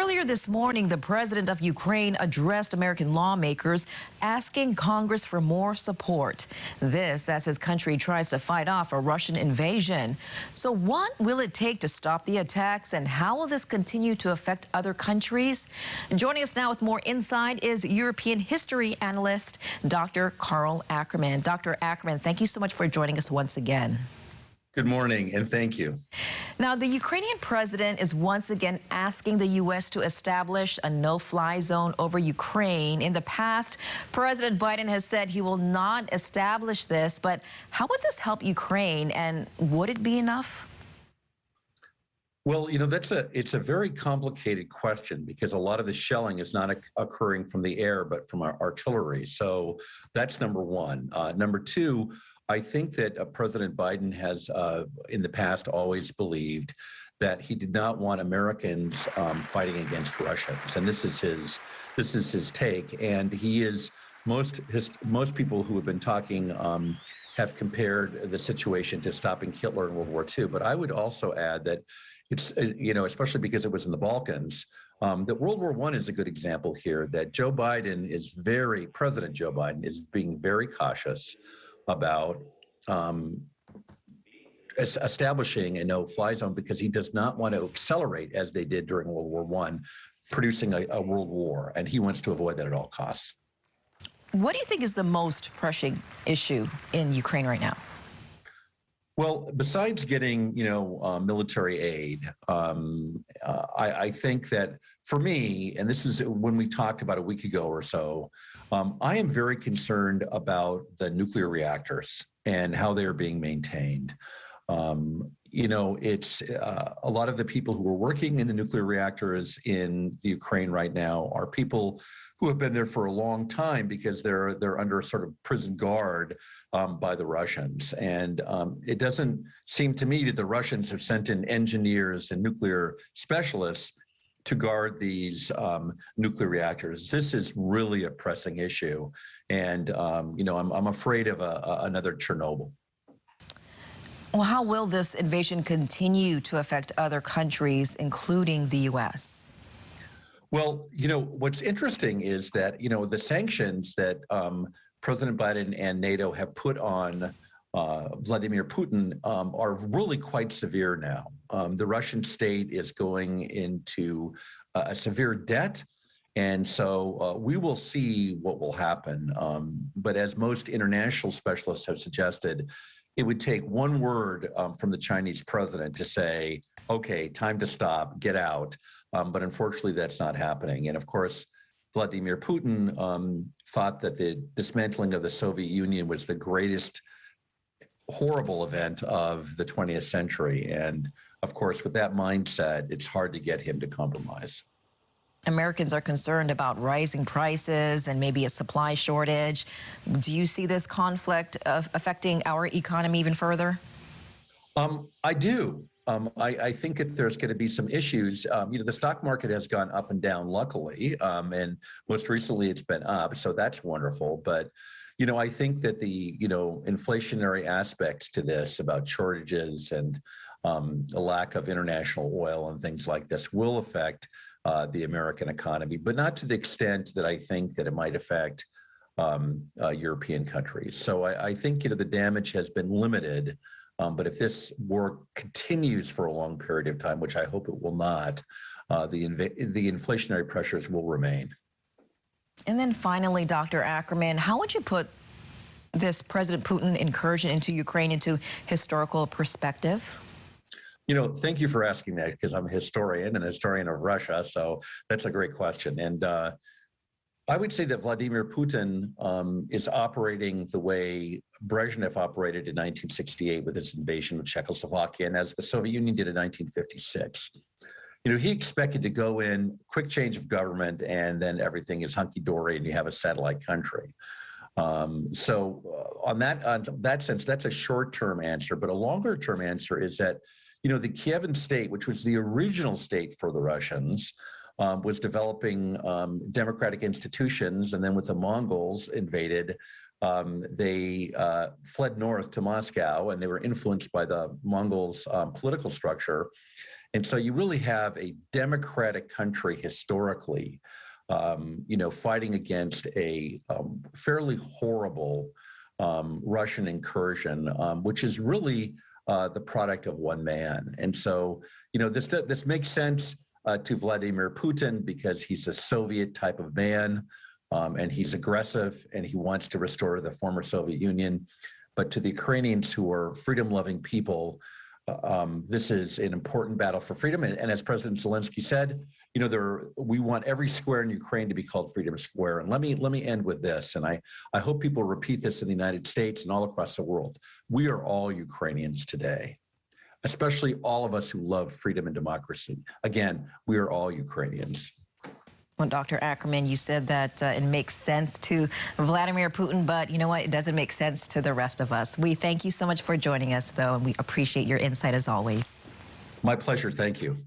Earlier this morning, the president of Ukraine addressed American lawmakers, asking Congress for more support. This as his country tries to fight off a Russian invasion. So what will it take to stop the attacks, and how will this continue to affect other countries? Joining us now with more insight is European history analyst Dr. Carl Ackerman. Dr. Ackerman, thank you so much for joining us once again. Good morning, and thank you. Now, the Ukrainian president is once again asking the U.S. to establish a no-fly zone over Ukraine. In the past, President Biden has said he will not establish this, but how would this help Ukraine, and would it be enough? Well, it's a very complicated question because a lot of the shelling is not occurring from the air, but from our artillery. So that's number one. Number two, I think that President Biden has, in the past, always believed that he did not want Americans fighting against Russians, and this is his take. And he is most people who have been talking have compared the situation to stopping Hitler in World War II. But I would also add that it's especially because it was in the Balkans. That World War I is a good example here. That President Joe Biden is being very cautious about establishing a no-fly zone because he does not want to accelerate, as they did during World War I, producing a world war, and he wants to avoid that at all costs. What do you think is the most pressing issue in Ukraine right now? Well, besides getting, military aid, I think that for me, and this is when we talked about a week ago or so, I am very concerned about the nuclear reactors and how they are being maintained. It's a lot of the people who are working in the nuclear reactors in the Ukraine right now are people who have been there for a long time because they're under a sort of prison guard by the Russians. And it doesn't seem to me that the Russians have sent in engineers and nuclear specialists to guard these nuclear reactors. This is really a pressing issue. And, I'm afraid of another Chernobyl. Well, how will this invasion continue to affect other countries, including the U.S.? Well, what's interesting is that, the sanctions that President Biden and NATO have put on Vladimir Putin are really quite severe now. The Russian state is going into a severe debt, and so we will see what will happen. But as most international specialists have suggested, it would take one word from the Chinese president to say, okay, time to stop, get out. But unfortunately, that's not happening. And of course, Vladimir Putin thought that the dismantling of the Soviet Union was the greatest horrible event of the 20th century. And of course, with that mindset, it's hard to get him to compromise. Americans are concerned about rising prices and maybe a supply shortage. Do you see this conflict affecting our economy even further? I do. I think that there's going to be some issues. The stock market has gone up and down, luckily, and most recently it's been up, so that's wonderful. But I think that the inflationary aspects to this about shortages and a lack of international oil and things like this will affect the American economy, but not to the extent that I think that it might affect European countries. So I think the damage has been limited. But if this war continues for a long period of time, which I hope it will not, the inflationary pressures will remain. And then finally, Dr. Ackerman, how would you put this President Putin incursion into Ukraine into historical perspective? Thank you for asking that, because I'm a historian and a historian of Russia. So that's a great question. And I would say that Vladimir Putin is operating the way Brezhnev operated in 1968 with his invasion of Czechoslovakia, and as the Soviet Union did in 1956. He expected to go in, quick change of government, and then everything is hunky-dory and you have a satellite country. So on that sense, that's a short-term answer. But a longer-term answer is that, the Kievan state, which was the original state for the Russians, was developing democratic institutions, and then with the Mongols invaded, they fled north to Moscow, and they were influenced by the Mongols' political structure. And so you really have a democratic country historically, fighting against a fairly horrible Russian incursion, which is really the product of one man. And so, this makes sense to Vladimir Putin because he's a Soviet type of man, and he's aggressive and he wants to restore the former Soviet Union. But to the Ukrainians, who are freedom-loving people, this is an important battle for freedom. And as President Zelensky said, we want every square in Ukraine to be called Freedom Square. And let me end with this. And I hope people repeat this in the United States and all across the world. We are all Ukrainians today, especially all of us who love freedom and democracy. Again, we are all Ukrainians. Well, Dr. Ackerman, you said that it makes sense to Vladimir Putin, but you know what? It doesn't make sense to the rest of us. We thank you so much for joining us, though, and we appreciate your insight as always. My pleasure. Thank you.